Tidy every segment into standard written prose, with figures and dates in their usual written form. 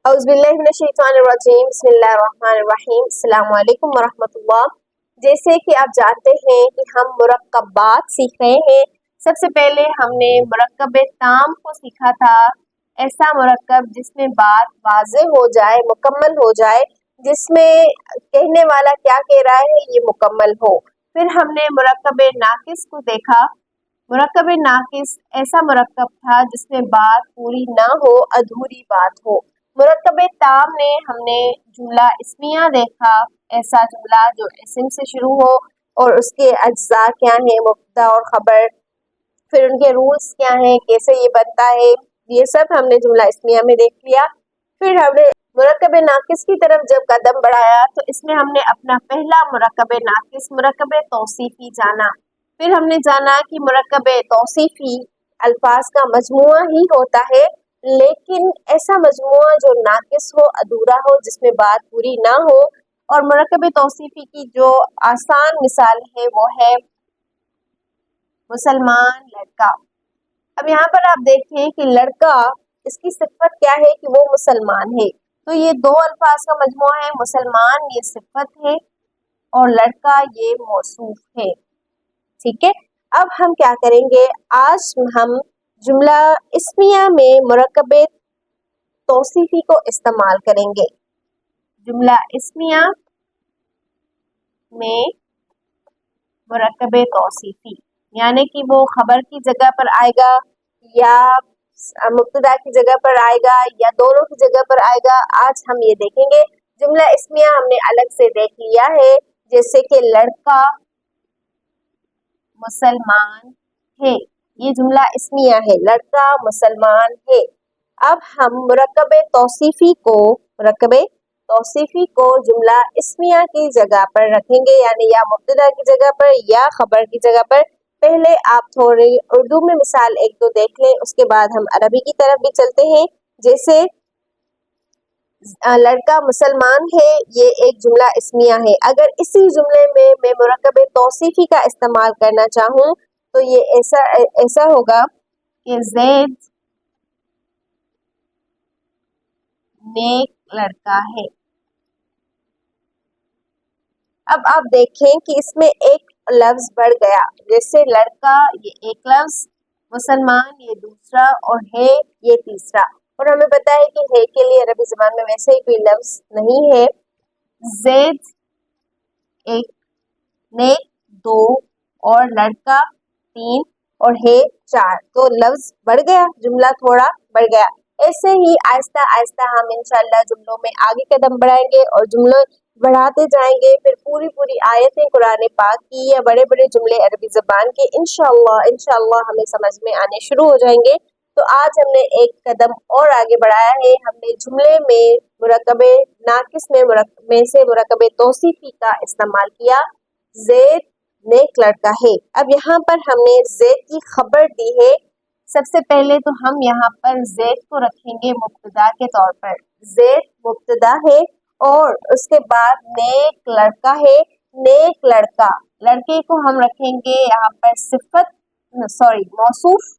औज़ुबिल्लाहिमिनश्शैतानिर्रजीम बिस्मिल्लाहिर्रहमानिर्रहीम अस्सलामु अलैकुम वरहमतुल्लाह। जैसे कि आप जानते हैं कि हम मुरक्कबात सीख रहे हैं। सबसे पहले हमने मुरक्कब ताम को सीखा था, ऐसा मुरक्कब जिसमें बात वाज़े हो जाए, मुकम्मल हो जाए, जिसमें कहने वाला क्या कह रहा है ये मुकम्मल हो। फिर हमने मुरक्कब नाकिस को देखा। मुरक्कब नाकिस ऐसा मुरक्कब था जिसमें बात पूरी ना हो, अधूरी बात हो। मुरक्कब ताम ने हमने जुमला इस्मिया देखा, ऐसा जुमला जो इस्म से शुरू हो और उसके अज्जा क्या हैं, मुब्तदा और खबर, फिर उनके रूल्स क्या हैं, कैसे ये बनता है, ये सब हमने जुमला इस्मिया में देख लिया। फिर हमने मुरक्कब नाकिस की तरफ जब कदम बढ़ाया तो इसमें हमने अपना पहला मुरक्कब नाकिस मुरक्कब तौसीफी जाना। फिर हमने जाना कि मुरक्कब तौसीफी अल्फाज का मजमुआ ही होता है, लेकिन ऐसा मजमुआ जो नाकिस हो, अधूरा हो, जिसमें बात पूरी ना हो। और मुरक्कब तौसीफी की जो आसान मिसाल है वो है मुसलमान लड़का। अब यहाँ पर आप देखें कि लड़का, इसकी सिफत क्या है कि वो मुसलमान है। तो ये दो अल्फाज का मजमुआ है, मुसलमान ये सिफत है और लड़का ये मौसूफ है। ठीक है, अब हम क्या करेंगे, आज हम जुमला इस्मिया में मुरक्कब तौसीफी को इस्तेमाल करेंगे। जुमला इस्मिया में मुरक्कब तौसीफी यानी कि वो खबर की जगह पर आएगा या मुब्तदा की जगह पर आएगा या दोनों की जगह पर आएगा, आज हम ये देखेंगे। जुमला इस्मिया हमने अलग से देख लिया है, जैसे कि लड़का मुसलमान है, ये जुमला इस्मिया है, लड़का मुसलमान है। अब हम मुरक्कब तौसीफी को जुमला इस्मिया की जगह पर रखेंगे, यानी या मुब्तदा की जगह पर या खबर की जगह पर। पहले आप थोड़ी उर्दू में मिसाल एक दो देख लें, उसके बाद हम अरबी की तरफ भी चलते हैं। जैसे लड़का मुसलमान है, ये एक जुमला इस्मिया है। अगर इसी जुमले में मैं मुरक्कब तौसीफी का इस्तेमाल करना चाहूँ तो ये ऐसा होगा कि ज़ैद नेक लड़का है। अब आप देखें कि इसमें एक लफ्ज बढ़ गया, जैसे लड़का ये एक लफ्ज, मुसलमान ये दूसरा और है ये तीसरा। और हमें पता है कि है के लिए अरबी ज़बान में वैसे ही कोई लफ्ज नहीं है। ज़ैद एक, नेक दो और लड़का तीन और है चार, तो लफ्ज बढ़ गया, जुमला थोड़ा बढ़ गया। ऐसे ही आहिस्ता आहिस्ता हम इंशाअल्लाह जुमलों में आगे कदम बढ़ाएंगे और जुमले बढ़ाते जाएंगे। फिर पूरी पूरी आयतें कुरान पाक की या बड़े बड़े जुमले अरबी ज़बान के इंशाअल्लाह हमें समझ में आने शुरू हो जाएंगे। तो आज हमने एक कदम और आगे बढ़ाया है, हमने जुमले में मुरक्कब नाकिस में से मुरक्कब तौसीफी का इस्तेमाल किया। ज़ैद नेक लड़का है। अब यहाँ पर हमने ज़ैद की खबर दी है। सबसे पहले तो हम यहाँ पर ज़ैद को रखेंगे मुब्तदा के तौर पर। ज़ैद मुब्तदा है और उसके बाद नेक लड़का है। नेक लड़का, लड़के को हम रखेंगे यहाँ पर मौसूफ,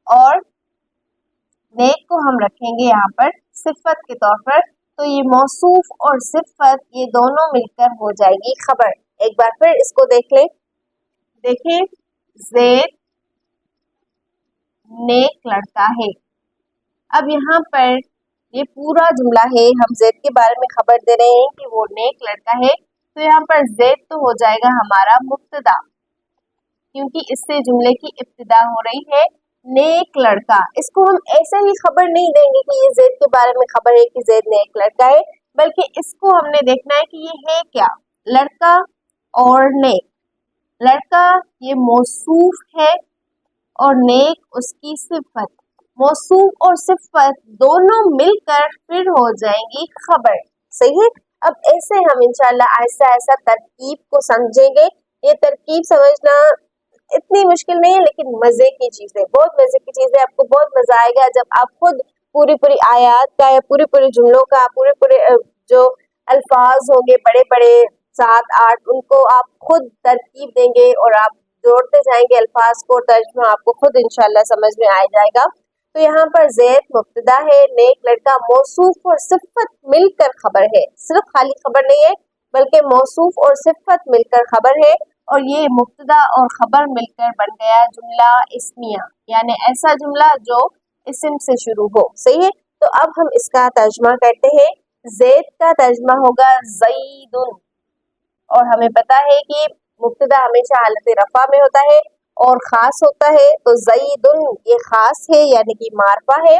और नेक को हम रखेंगे यहाँ पर सिफत के तौर पर। तो ये मौसूफ और सिफत ये दोनों मिलकर हो जाएगी खबर। एक बार फिर इसको देख लें। देखें, ज़ैद नेक लड़का है। अब यहाँ पर ये पूरा जुमला है, हम ज़ैद के बारे में खबर दे रहे हैं कि वो नेक लड़का है। तो यहाँ पर ज़ैद तो हो जाएगा हमारा मुब्तदा, क्योंकि इससे जुमले की इब्तिदा हो रही है। नेक लड़का, इसको हम ऐसे ही खबर नहीं देंगे कि ये ज़ैद के बारे में खबर है कि ज़ैद नेक लड़का है, बल्कि इसको हमने देखना है कि ये है क्या, लड़का और नेक। लड़का ये मौसूफ है और नेक उसकी सिफत। मौसूफ और सिफत दोनों मिलकर फिर हो जाएंगी खबर। सही है। अब ऐसे हम इंशाल्लाह आहिस्ता आहिस्ता तरकीब को समझेंगे। ये तरकीब समझना इतनी मुश्किल नहीं है, लेकिन मजे की चीज है, बहुत मजे की चीज है। आपको बहुत मजा आएगा जब आप खुद पूरी पूरी आयत का या पूरे पूरे जुमलों का पूरे जो अल्फाज होंगे बड़े बड़े 7-8, उनको आप खुद तरकीब देंगे और आप जोड़ते जाएंगे अल्फाज को, तर्जुमा आपको खुद इंशाल्लाह समझ में आ जाएगा। تو यहाँ पर ज़ैद मुब्तदा है, नेक लड़का मौसूफ और सिफ़त मिलकर खबर है। सिर्फ खाली खबर नहीं है बल्कि मौसूफ और सिफ़त मिलकर खबर है, और ये मुब्तदा और खबर मिलकर बन गया जुमला इस्मिया, यानी ऐसा जुमला जो इस्म से शुरू हो। सही है, तो अब हम इसका तर्जमा करते हैं। ज़ैद का तर्जमा होगा ज़ैदुन, और हमें पता है कि मुब्तदा हमेशा हालत रफ़ा में होता है और ख़ास होता है, तो ज़ैदुन ये ख़ास है यानी कि मारफा है।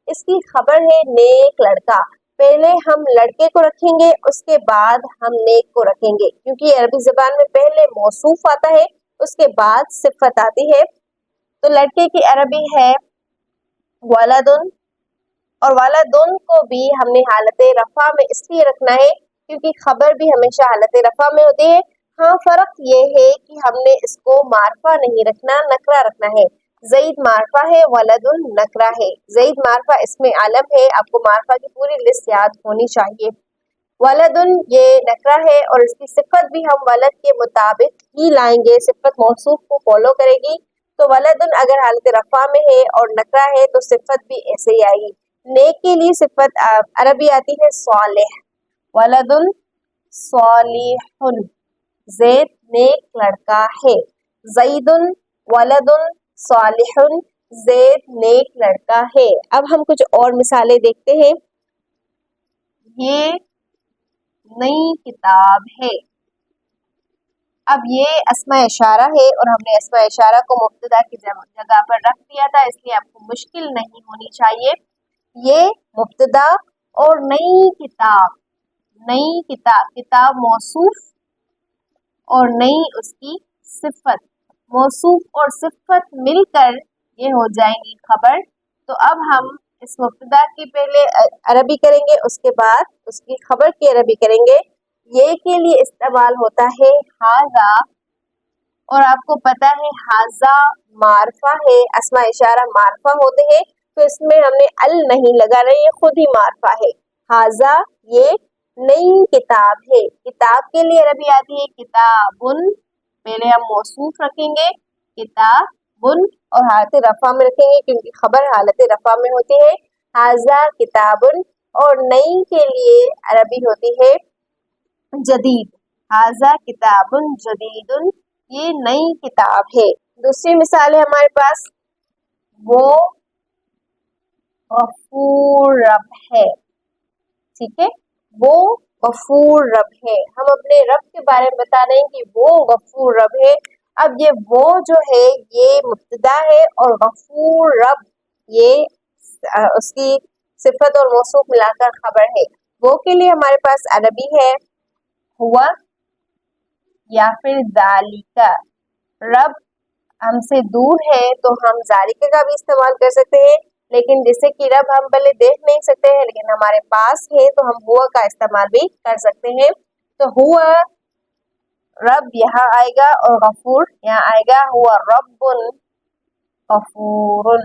इसकी खबर है नेक लड़का। पहले हम लड़के को रखेंगे, उसके बाद हम नेक को रखेंगे, क्योंकि अरबी ज़बान में पहले मौसूफ आता है, उसके बाद सिफ़त आती है। तो लड़के की अरबी है वलदुन, और वलदुन को भी हमने हालत रफ़ा में इसलिए रखना है क्योंकि खबर भी हमेशा हालत रफ़ा में होती है। हाँ, फ़र्क ये है कि हमने इसको मारफा नहीं रखना, नकरा रखना है। ज़ैद मारफा है, वलदुन नकरा है। ज़ैद मारफा इसमें आलम है, आपको मारफा की पूरी लिस्ट याद होनी चाहिए। वलदुन ये नकरा है और इसकी सिफत भी हम वलद के मुताबिक ही लाएंगे, सिफत मौसूफ को फॉलो करेगी। तो वलदुन अगर हालत रफ़ा में है और नकरा है तो सिफत भी ऐसे ही आएगी। नेक के लिए सिफत अरबी आती है सालिह, वलदुन सालिहुन, ज़ैद नेक लड़का है। ज़ैदुन वलदुन सालिहुन, ज़ैद नेक लड़का है। अब हम कुछ और मिसालें देखते हैं। ये नई किताब है। अब ये अस्मा इशारा है और हमने अस्मा इशारा को मुब्तदा की जगह पर रख दिया था, इसलिए आपको मुश्किल नहीं होनी चाहिए। ये मुब्तदा और नई किताब, नई किताब, किताब मौसूफ और नई उसकी सिफत, मौसूफ और सिफत मिलकर ये हो जाएंगी खबर। तो अब हम इस मुब्तदा की पहले अरबी करेंगे, उसके बाद उसकी खबर की अरबी करेंगे। ये के लिए इस्तेमाल होता है हाजा, और आपको पता है हाजा मारफा है, अस्मा इशारा मारफा होते हैं, तो इसमें हमने अल नहीं लगा रहे, ये खुद ही मारफा है। हाजा ये नई किताब है। किताब के लिए अरबी आती है किताबुन, पहले हम मौसूफ रखेंगे किताबुन और हालत रफ़ा में रखेंगे क्योंकि खबर हालत रफ़ा में होती है। हाजा किताबुन, और नई के लिए अरबी होती है जदीद, हाजा किताबुन जदीदुन, ये नई किताब है। दूसरी मिसाल है हमारे पास, वो गफूर रब है। ठीक है, वो गफूर रब है। हम अपने रब के बारे में बता रहे हैं कि वो गफूर रब है। अब ये वो जो है ये मुब्तदा है और गफूर रब ये उसकी सिफत और मौसूफ मिलाकर खबर है। वो के लिए हमारे पास अरबी है हुआ या फिर जालिका। रब हमसे दूर है तो हम जालिका का भी इस्तेमाल कर सकते हैं, लेकिन जैसे कि रब हम भले देख नहीं सकते हैं लेकिन हमारे पास है तो हम हुआ का इस्तेमाल भी कर सकते हैं। तो हुआ रब यहाँ आएगा और गफूर यहाँ आएगा। हुआ रब्बुन गफूरुन,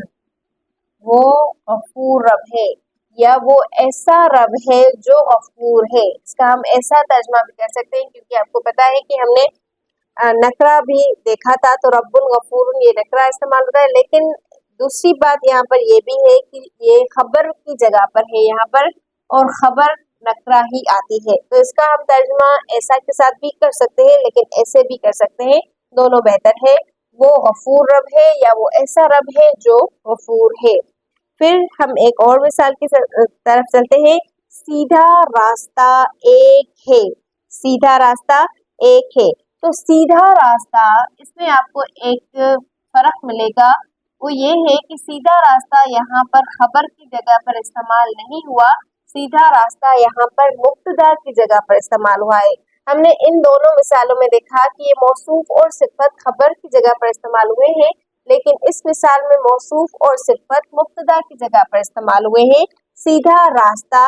वो गफूर रब है या वो ऐसा रब है जो गफूर है। इसका हम ऐसा तर्जमा भी कर सकते हैं क्योंकि आपको पता है कि हमने नकरा भी देखा था, तो रब्बुन गफूरुन ये नकरा इस्तेमाल होता है। लेकिन दूसरी बात यहाँ पर ये भी है कि ये खबर की जगह पर है यहाँ पर, और खबर नकरा ही आती है, तो इसका हम तर्जमा ऐसा के साथ भी कर सकते हैं लेकिन ऐसे भी कर सकते हैं, दोनों बेहतर है। वो गफूर रब है या वो ऐसा रब है जो गफूर है। फिर हम एक और मिसाल की तरफ चलते हैं। सीधा रास्ता एक है, सीधा रास्ता एक है। तो सीधा रास्ता, इसमें आपको एक फर्क मिलेगा, वो ये है कि सीधा रास्ता यहाँ पर खबर की जगह पर इस्तेमाल नहीं हुआ, सीधा रास्ता यहाँ पर मुब्तदा की जगह पर इस्तेमाल हुआ है। हमने इन दोनों मिसालों में देखा कि ये मौसूफ और सिफत खबर की जगह पर इस्तेमाल हुए हैं, लेकिन इस मिसाल में मौसूफ और सिफत मुब्तदा की जगह पर इस्तेमाल हुए हैं। सीधा रास्ता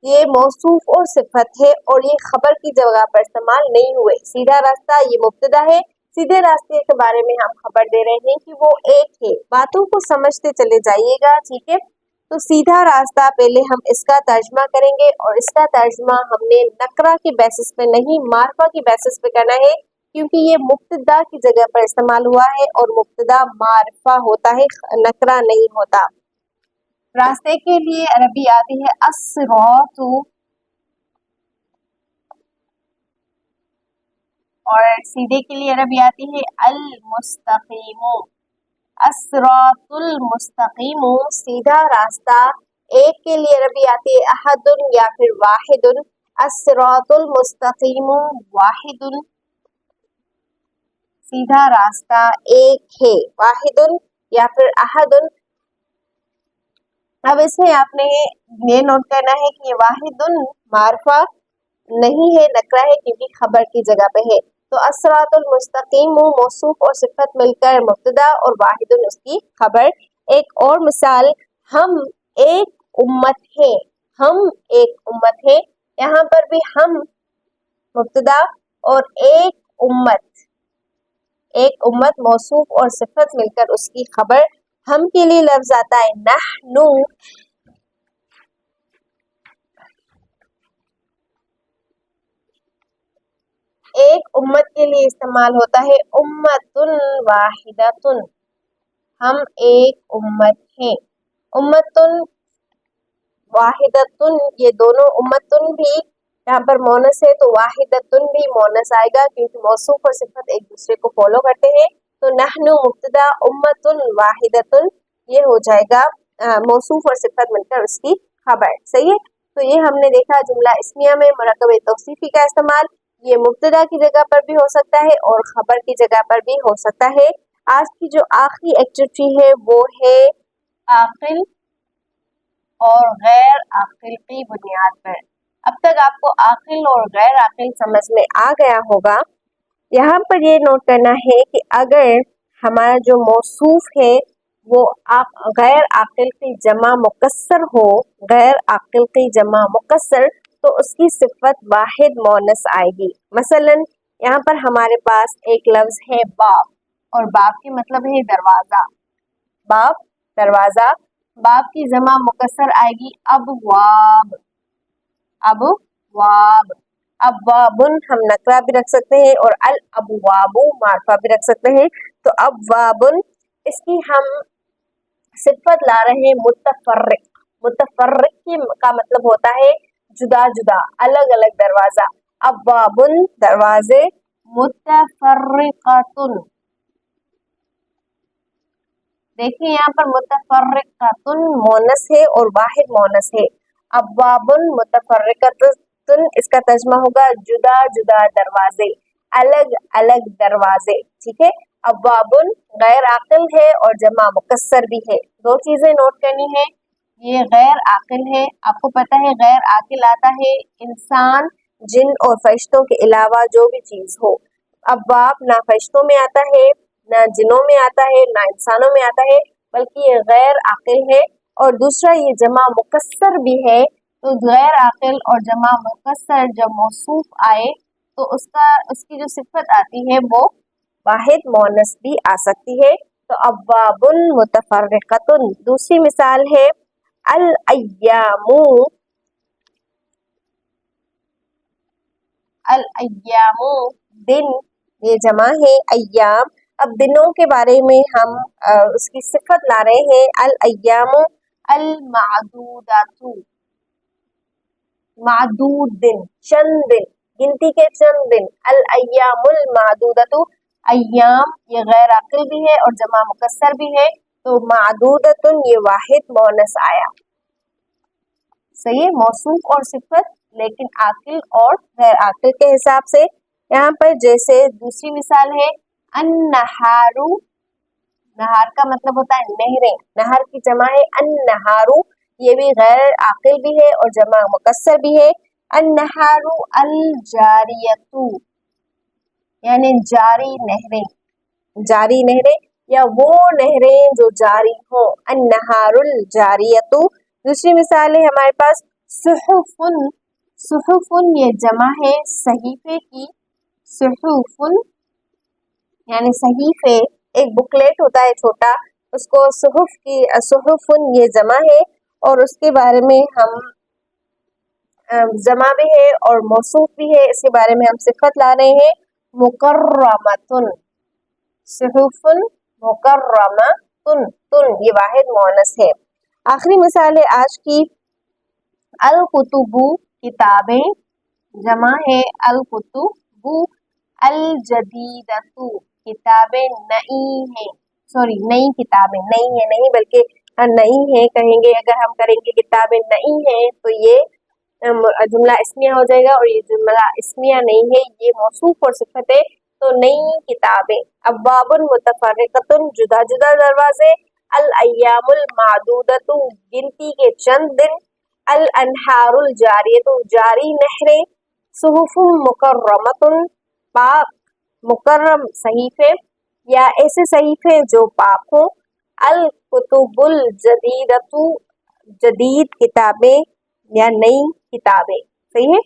ये मौसूफ और सिफत है और ये खबर की जगह पर इस्तेमाल नहीं हुए। सीधा रास्ता ये मुब्तदा है, सीधे रास्ते के बारे में हम खबर दे रहे हैं कि वो एक है। बातों को समझते चले जाइएगा, ठीक है। तो सीधा रास्ता पहले हम इसका तर्जमा करेंगे और इसका तर्जमा हमने नकरा की बेसिस पे नहीं मारफा की बेसिस पे करना है, क्योंकि ये मुब्तदा की जगह पर इस्तेमाल हुआ है और मुब्तदा मारफा होता है, नकरा नहीं होता। रास्ते के लिए अरबी आती है अस्सिरातु, और सीधे के लिए अरबी आती है अल मुस्तकीम। अस्सिरातुल मुस्तकीम सीधा रास्ता। एक के लिए अरबी आती है अहदुन या फिर वाहिदुन। अस्सिरातुल मुस्तकीम वाहिदुन, सीधा रास्ता एक है। वाहिदुन या फिर अहदुन। अब इसमें आपने ये नोट करना है कि ये वाहिदुन मारफा नहीं है, नकरा है, क्योंकि खबर की जगह पे है। तो अस्सिरातुल मुस्तकीम मौसूफ और सिफत मिलकर मुब्तदा और वाहिदुन उसकी खबर। एक और मिसाल, हम एक उम्मत है। हम एक उम्मत है, यहाँ पर भी हम मुब्तदा और एक उम्मत मौसूफ और सिफत मिलकर उसकी खबर। हम के लिए लफ्ज आता है नहनु, एक उम्मत के लिए इस्तेमाल होता है उम्मतुन वाहिदतुन। हम एक उम्मत हैं। उम्मतुन वाहिदतुन, ये दोनों उम्मतुन भी यहाँ पर मोनस है तो वाहिदतुन भी मोनस आएगा, क्योंकि मौसूफ और सिफत एक दूसरे को फॉलो करते हैं। तो नहनु मुब्तदा, उम्मतुन वाहिदतुन, ये हो जाएगा मौसूफ और सिफत मिलकर उसकी खबर। सही है। तो ये हमने देखा जुमला इस्मिया में मुरक्कब तौसीफी का इस्तेमाल। ये मुब्तदा की जगह पर भी हो सकता है और खबर की जगह पर भी हो सकता है। आज की जो आखिरी एक्टिविटी है वो है आकिल और गैर आकिल की बुनियाद पर। अब तक आपको आकिल और गैर आकिल समझ में आ गया होगा। यहाँ पर ये नोट करना है कि अगर हमारा जो मौसूफ है वो गैर आकिल की जमा मुकस्सर हो, गैर आकिल की जमा मुकस्सर, तो उसकी सिफत वाहिद मोनस आएगी। मसलन यहाँ पर हमारे पास एक लफ्ज है बाब, और बाब की मतलब है दरवाजा। बाब दरवाजा, बाब की जमा मुकस्सर आएगी अबवाब। अबवाब, अबवाबुन हम नकरा भी रख सकते हैं और अल अबवाबु मारफा भी रख सकते हैं। तो अबवाबुन, इसकी हम सिफत ला रहे हैं मुतफर्रिक। मुतफर्रिक का मतलब होता है जुदा जुदा, अलग अलग दरवाजा। अबवाबुन दरवाजे, मुतफर्रिकतुन, देखिए यहाँ पर मुतफर्रिकतुन मोनस है और वाहिद मोनस है। अबवाबुन मुतफर्रिकतुन, इसका तर्जुमा होगा जुदा जुदा दरवाजे, अलग अलग दरवाजे। ठीक है। अबवाबुन गैर आकिल है और जमा मुकस्सर भी है। दो चीजें नोट करनी है, ये गैर आकिल है। आपको पता है गैर आकिल आता है इंसान, जिन और फरिश्तों के अलावा जो भी चीज हो। अबवाब ना फरिश्तों में आता है, ना जिनों में आता है, ना इंसानों में आता है, बल्कि ये गैर आकिल है। और दूसरा ये जमा मुकस्सर भी है। तो गैर आकिल और जमा मुकस्सर जब मौसूफ आए तो उसकी जो सिफत आती है वो वाहिद मोनस भी आ सकती है। तो अब्वाबुन मुतफर्रिकतुन। दूसरी मिसाल है अल अय्यामु। अल अय्यामु दिन, ये जमा है अय्याम। अब दिनों के बारे में हम उसकी सिफत ला रहे हैं अल अय्यामु अल मादूदातु। मादूद दिन, चंद दिन, गिनती के चंद दिन। अल अय्यामुल मादूदतु, अय्याम ये गैर आकिल भी है और जमा मुकस्सर भी है। तो मादूदतुन ये वाहिद मोनस आया। सही है, मौसूफ और सिफत, लेकिन आकिल और गैर आकिल के हिसाब से। यहाँ पर जैसे दूसरी मिसाल है अन्नहारू। नहार का मतलब होता है नहरें, नहर की जमा है अन्नहारू, ये भी गैर आकिल भी है और जमा मुकस्सर भी है। अन्नहारू अल जारियतु, यानी जारी नहरें, जारी नहरें या वो नहरें जो जारी हो। अन्नहारुल जारियतु। दूसरी मिसाल है हमारे पास सुहुफुन। सुहुफुन ये जमा है सहीफे की। सुहुफुन यानी सहीफे, एक बुकलेट होता है छोटा, उसको सुहुफुन ये जमा है और उसके बारे में हम जमा भी है और मौसूफ भी है, इसके बारे में हम सिफत ला रहे हैं मुकर्रमतुन। सुहुफुन मुकर्रमतुन, तुन ये वाहिद मोनस है। आखिरी मिसाल है आज की, अल कुतुबु किताबें, जमा है अल कुतुबु, अल जदीदतु किताबें नई हैं, सॉरी नई किताबें, नई है नहीं बल्कि नई है कहेंगे। अगर हम करेंगे किताबें नई हैं तो ये जुमला इस्मिया हो जाएगा, और ये जुमला इस्मिया नहीं है, ये मौसूफ और सिफत है। तो नई किताबें, अब्वाबुन मुतफर्रिकतुन जुदा जुदा दरवाजे, अल अय्यामुल मादूदतु गिनती के चंद दिन, अल अनहारुल जारियतु जारी नहरें, सुहुफुम मुकर्रमतुन पाक मुकर्रम सहीफे या ऐसे सहीफे जो पाक हों, अल कुतुबुल जदीदतु जदीद किताबें या नई किताबें। सही है।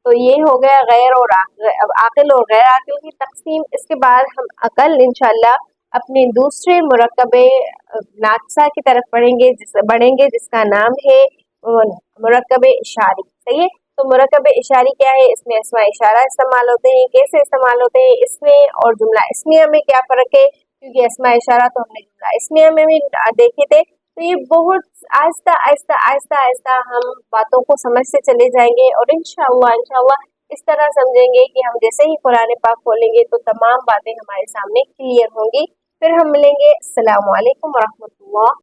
तो ये हो गया गैर और आकिल और गैर आकिल की तकसीम। इसके बाद हम कल इंशाल्लाह अपने दूसरे मुरक्कबे नाक़सा की तरफ बढ़ेंगे जिसका नाम है मुरक्कबे इशारी। सही है। तो मुरक्कबे इशारी क्या है, इसमें अस्मा इशारा इस्तेमाल होते हैं, कैसे इस्तेमाल होते हैं इसमें, और जुमला इस्मिया में क्या फ़र्क है, क्योंकि अस्मा इशारा तो हमने जुमला इस्मिया में भी देखे थे। तो ये बहुत आहिस्ता आहिस्ता आहिस्ता आहिस्ता हम बातों को समझते चले जाएंगे, और इंशाअल्लाह इस तरह समझेंगे कि हम जैसे ही कुरान पाक खोलेंगे तो तमाम बातें हमारे सामने क्लियर होंगी। फिर हम मिलेंगे। अस्सलामु अलैकुम व रहमतुल्लाह।